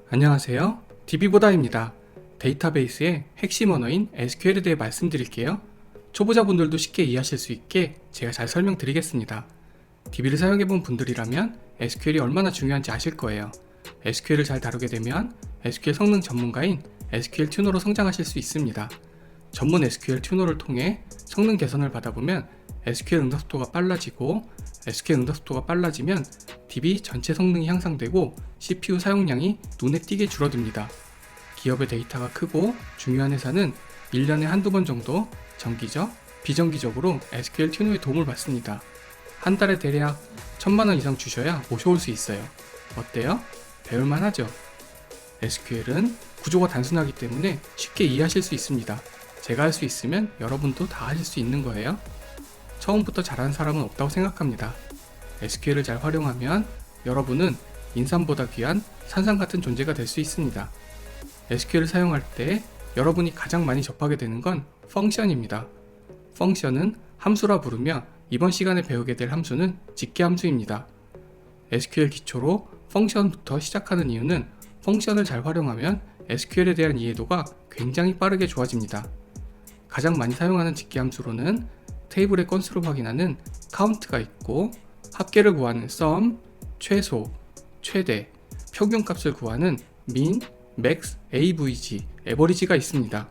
안녕하세요. DB보다입니다. 데이터베이스의 핵심 언어인 SQL에 대해 말씀드릴게요. 초보자분들도 쉽게 이해하실 수 있게 제가 잘 설명드리겠습니다. DB를 사용해본 분들이라면 SQL이 얼마나 중요한지 아실 거예요. SQL을 잘 다루게 되면 SQL 성능 전문가인 SQL 튜너로 성장하실 수 있습니다. 전문 SQL 튜너를 통해 성능 개선을 받아보면 SQL 응답 속도가 빨라지고, SQL 응답 속도가 빨라지면 DB 전체 성능이 향상되고 CPU 사용량이 눈에 띄게 줄어듭니다. 기업의 데이터가 크고 중요한 회사는 1년에 한두 번 정도 정기적, 비정기적으로 SQL 튜너의 도움을 받습니다. 한 달에 대략 1000만원 이상 주셔야 모셔올 수 있어요. 어때요? 배울만 하죠? SQL은 구조가 단순하기 때문에 쉽게 이해하실 수 있습니다. 제가 할 수 있으면 여러분도 다 하실 수 있는 거예요. 처음부터 잘하는 사람은 없다고 생각합니다. SQL을 잘 활용하면 여러분은 인삼보다 귀한 산삼 같은 존재가 될 수 있습니다. SQL을 사용할 때 여러분이 가장 많이 접하게 되는 건 펑션입니다. 펑션은 함수라 부르며 이번 시간에 배우게 될 함수는 직계 함수입니다. SQL 기초로 펑션부터 시작하는 이유는 펑션을 잘 활용하면 SQL에 대한 이해도가 굉장히 빠르게 좋아집니다. 가장 많이 사용하는 직계 함수로는 테이블의 건수를 확인하는 count가 있고, 합계를 구하는 sum, 최소, 최대, 평균값을 구하는 min, max, avg, average가 있습니다.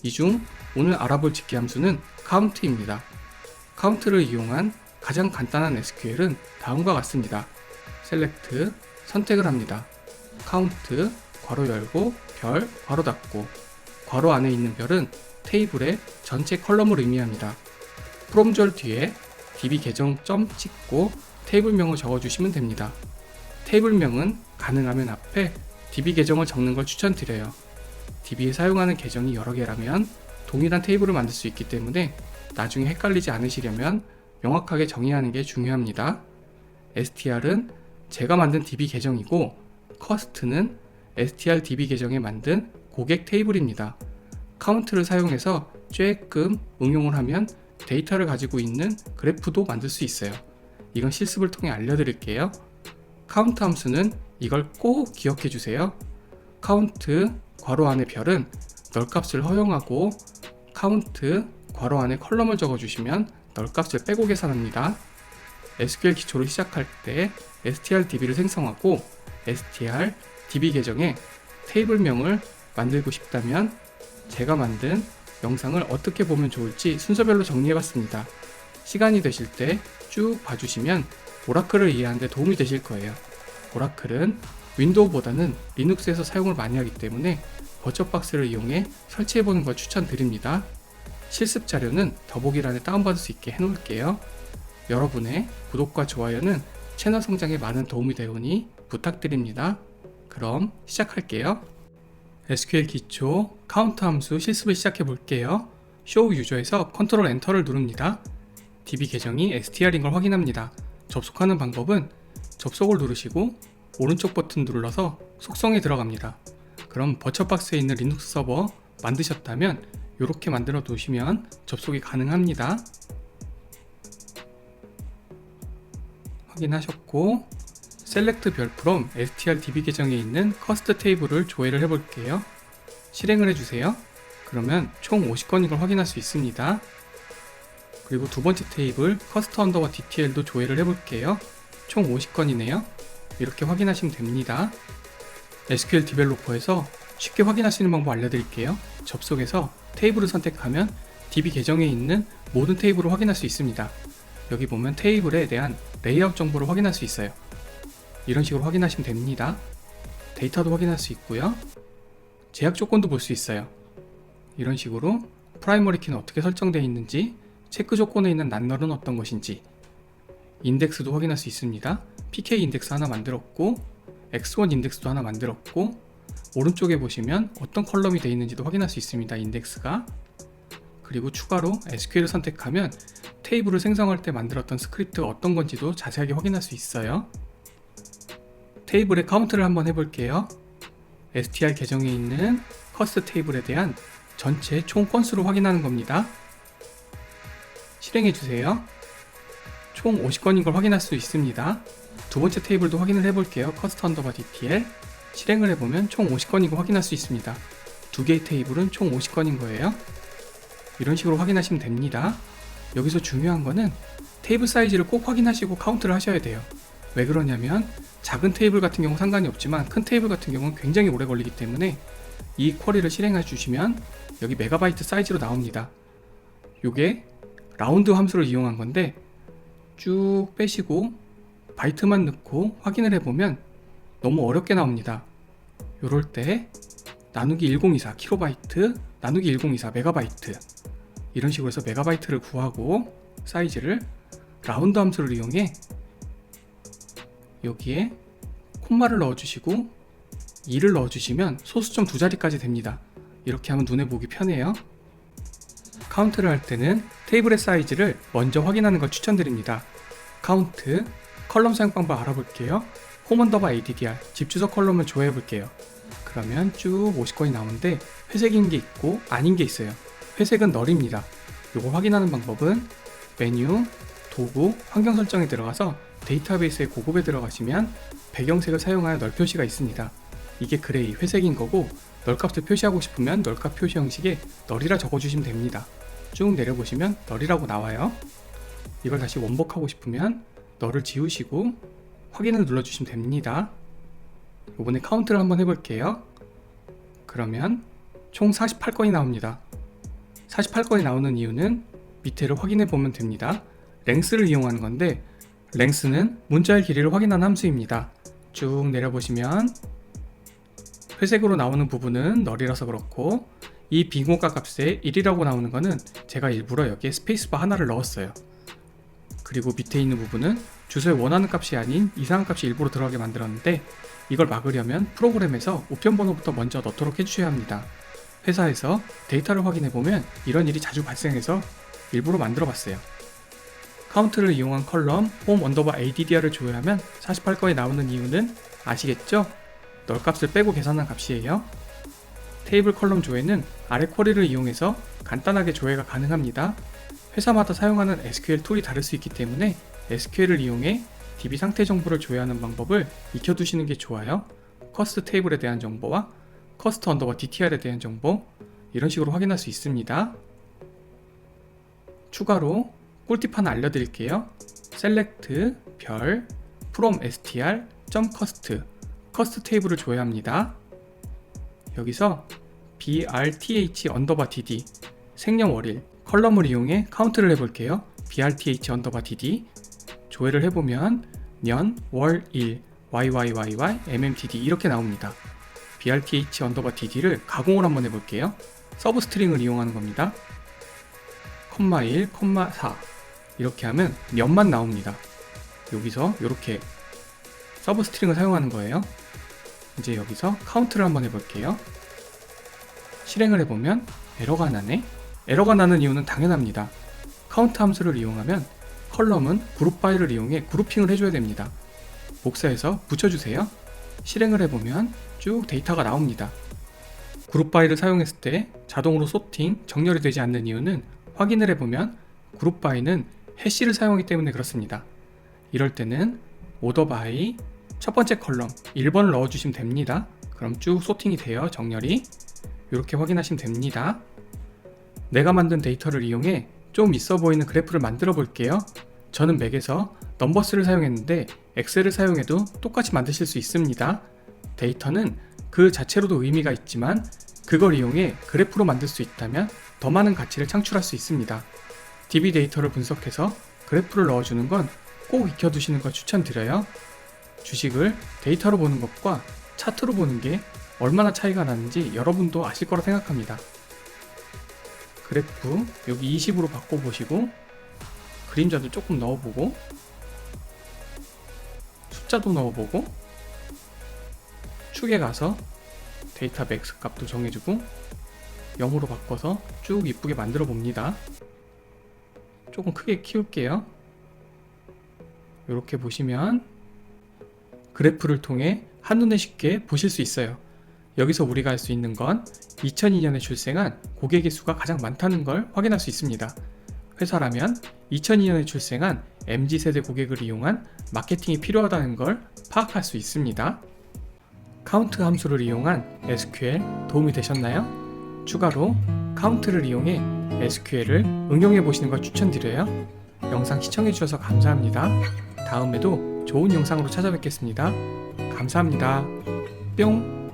이 중 오늘 알아볼 직계 함수는 count입니다. count를 이용한 가장 간단한 SQL은 다음과 같습니다. select, 선택을 합니다. count, 괄호 열고, 별, 괄호 닫고, 괄호 안에 있는 별은 테이블의 전체 컬럼을 의미합니다. from 절 뒤에 db 계정 점 찍고 테이블명을 적어주시면 됩니다. 테이블명은 가능하면 앞에 db 계정을 적는 걸 추천드려요. db에 사용하는 계정이 여러 개라면 동일한 테이블을 만들 수 있기 때문에 나중에 헷갈리지 않으시려면 명확하게 정의하는 게 중요합니다. str은 제가 만든 db 계정이고, cost는 str db 계정에 만든 고객 테이블입니다. count를 사용해서 쬐끔 응용을 하면 데이터를 가지고 있는 그래프도 만들 수 있어요. 이건 실습을 통해 알려드릴게요. count 함수는 이걸 꼭 기억해 주세요. count 괄호 안에 별은 널값을 허용하고, count 괄호 안에 컬럼을 적어주시면 널값을 빼고 계산합니다. SQL 기초로 시작할 때 strdb를 생성하고 strdb 계정에 테이블명을 만들고 싶다면 제가 만든 영상을 어떻게 보면 좋을지 순서별로 정리해봤습니다. 시간이 되실 때 쭉 봐주시면 오라클을 이해하는 데 도움이 되실 거예요. 오라클은 윈도우보다는 리눅스에서 사용을 많이 하기 때문에 버처박스를 이용해 설치해보는 걸 추천드립니다. 실습 자료는 더보기란에 다운받을 수 있게 해놓을게요. 여러분의 구독과 좋아요는 채널 성장에 많은 도움이 되오니 부탁드립니다. 그럼 시작할게요. SQL 기초 count 함수 실습을 시작해 볼게요. show user에서 컨트롤 엔터를 누릅니다. db 계정이 str인 걸 확인합니다. 접속하는 방법은 접속을 누르시고 오른쪽 버튼 눌러서 속성에 들어갑니다. 그럼 버처박스에 있는 리눅스 서버 만드셨다면 이렇게 만들어 놓으시면 접속이 가능합니다. 확인하셨고, select 별 from strdb 계정에 있는 cost 테이블을 조회를 해볼게요. 실행을 해주세요. 그러면 총 50건인 걸 확인할 수 있습니다. 그리고 두 번째 테이블 cost underbar dtl도 조회를 해볼게요. 총 50건이네요. 이렇게 확인하시면 됩니다. SQL 디벨로퍼에서 쉽게 확인할 수 있는 방법 알려드릴게요. 접속해서 테이블을 선택하면 db 계정에 있는 모든 테이블을 확인할 수 있습니다. 여기 보면 테이블에 대한 레이아웃 정보를 확인할 수 있어요. 이런 식으로 확인하시면 됩니다. 데이터도 확인할 수 있고요. 제약 조건도 볼 수 있어요. 이런 식으로 프라이머리 키는 어떻게 설정되어 있는지, 체크 조건에 있는 낱널은 어떤 것인지, 인덱스도 확인할 수 있습니다. pk 인덱스 하나 만들었고, x1 인덱스도 하나 만들었고, 오른쪽에 보시면 어떤 컬럼이 되어 있는지도 확인할 수 있습니다. 인덱스가. 그리고 추가로 SQL을 선택하면 테이블을 생성할 때 만들었던 스크립트가 어떤 건지도 자세하게 확인할 수 있어요. 테이블의 카운트를 한번 해볼게요. str 계정에 있는 cost 테이블에 대한 전체 총 건수를 확인하는 겁니다. 실행해주세요. 총 50건인 걸 확인할 수 있습니다. 두 번째 테이블도 확인을 해볼게요. 커스트 언더바 DTL 실행을 해보면 총 50건인 거 확인할 수 있습니다. 두 개의 테이블은 총 50건인 거예요. 이런 식으로 확인하시면 됩니다. 여기서 중요한 거는 테이블 사이즈를 꼭 확인하시고 카운트를 하셔야 돼요. 왜 그러냐면 작은 테이블 같은 경우 상관이 없지만 큰 테이블 같은 경우는 굉장히 오래 걸리기 때문에 이 쿼리를 실행해 주시면 여기 메가바이트 사이즈로 나옵니다. 요게 라운드 함수를 이용한 건데 쭉 빼시고 바이트만 넣고 확인을 해보면 너무 어렵게 나옵니다. 요럴 때 나누기 1024 킬로바이트, 나누기 1024 메가바이트 이런 식으로 해서 메가바이트를 구하고 사이즈를 라운드 함수를 이용해 여기에 콤마를 넣어주시고 2를 넣어주시면 소수점 두 자리까지 됩니다. 이렇게 하면 눈에 보기 편해요. 카운트를 할 때는 테이블의 사이즈를 먼저 확인하는 걸 추천드립니다. 카운트, 컬럼 사용 방법 알아볼게요. 홈 언더바 ADDR, 집 주소 컬럼을 조회해 볼게요. 그러면 쭉 50건이 나오는데 회색인 게 있고 아닌 게 있어요. 회색은 널입니다. 이거 확인하는 방법은 메뉴, 도구, 환경 설정에 들어가서 데이터베이스의 고급에 들어가시면 배경색을 사용하여 널 표시가 있습니다. 이게 그레이, 회색인 거고 널 값을 표시하고 싶으면 널 값 표시 형식에 널이라 적어주시면 됩니다. 쭉 내려보시면 널이라고 나와요. 이걸 다시 원복하고 싶으면 널을 지우시고 확인을 눌러주시면 됩니다. 이번에 카운트를 한번 해볼게요. 그러면 총 48건이 나옵니다. 48건이 나오는 이유는 밑에를 확인해 보면 됩니다. 랭스를 이용하는 건데 랭스는 문자의 길이를 확인하는 함수입니다. 쭉 내려보시면 회색으로 나오는 부분은 널이라서 그렇고 이 빈공가 값에 1이라고 나오는 거는 제가 일부러 여기에 스페이스바 하나를 넣었어요. 그리고 밑에 있는 부분은 주소에 원하는 값이 아닌 이상한 값이 일부러 들어가게 만들었는데 이걸 막으려면 프로그램에서 우편번호부터 먼저 넣도록 해주셔야 합니다. 회사에서 데이터를 확인해보면 이런 일이 자주 발생해서 일부러 만들어봤어요. 카운트를 이용한 컬럼 홈 언더바 ADDR을 조회하면 48건이 나오는 이유는 아시겠죠? 널 값을 빼고 계산한 값이에요. 테이블 컬럼 조회는 아래 쿼리를 이용해서 간단하게 조회가 가능합니다. 회사마다 사용하는 SQL 툴이 다를 수 있기 때문에 SQL을 이용해 DB 상태 정보를 조회하는 방법을 익혀두시는 게 좋아요. 커스트 테이블에 대한 정보와 커스트 언더바 DTR에 대한 정보 이런 식으로 확인할 수 있습니다. 추가로 꿀팁 하나 알려드릴게요. select 별 from str cost 커스트 테이블을 조회합니다. 여기서 brth 언더바 dd 생년월일 컬럼을 이용해 카운트를 해볼게요. brth 언더바 dd 조회를 해보면 년, 월, 일, YYYY, MMDD 이렇게 나옵니다. brth 언더바 dd를 가공을 한번 해볼게요. 서브 스트링을 이용하는 겁니다. 콤마 1, 콤마 4 이렇게 하면 년만 나옵니다. 여기서 이렇게 서브 스트링을 사용하는 거예요. 이제 여기서 카운트를 한번 해볼게요. 실행을 해보면 에러가 나네. 에러가 나는 이유는 당연합니다. 카운트 함수를 이용하면 컬럼은 그룹 파일을 이용해 그룹핑을 해줘야 됩니다. 복사해서 붙여주세요. 실행을 해보면 쭉 데이터가 나옵니다. 그룹 파일을 사용했을 때 자동으로 소팅, 정렬이 되지 않는 이유는 확인을 해보면 그룹 바이는 해시를 사용하기 때문에 그렇습니다. 이럴 때는 오더 바이 첫 번째 컬럼 1번을 넣어주시면 됩니다. 그럼 쭉 소팅이 돼요. 정렬이. 이렇게 확인하시면 됩니다. 내가 만든 데이터를 이용해 좀 있어 보이는 그래프를 만들어 볼게요. 저는 맥에서 넘버스를 사용했는데 엑셀을 사용해도 똑같이 만드실 수 있습니다. 데이터는 그 자체로도 의미가 있지만 그걸 이용해 그래프로 만들 수 있다면 더 많은 가치를 창출할 수 있습니다. DB 데이터를 분석해서 그래프를 넣어주는 건 꼭 익혀두시는 걸 추천드려요. 주식을 데이터로 보는 것과 차트로 보는 게 얼마나 차이가 나는지 여러분도 아실 거라 생각합니다. 그래프 여기 20으로 바꿔보시고 그림자도 조금 넣어보고 숫자도 넣어보고 축에 가서 데이터 맥스 값도 정해주고 0으로 바꿔서 쭉 이쁘게 만들어 봅니다. 조금 크게 키울게요. 이렇게 보시면 그래프를 통해 한눈에 쉽게 보실 수 있어요. 여기서 우리가 할 수 있는 건 2002년에 출생한 고객의 수가 가장 많다는 걸 확인할 수 있습니다. 회사라면 2002년에 출생한 MZ세대 고객을 이용한 마케팅이 필요하다는 걸 파악할 수 있습니다. 카운트 함수를 이용한 SQL 도움이 되셨나요? 추가로 카운트를 이용해 SQL을 응용해 보시는 걸 추천드려요. 영상 시청해 주셔서 감사합니다. 다음에도 좋은 영상으로 찾아뵙겠습니다. 감사합니다. 뿅!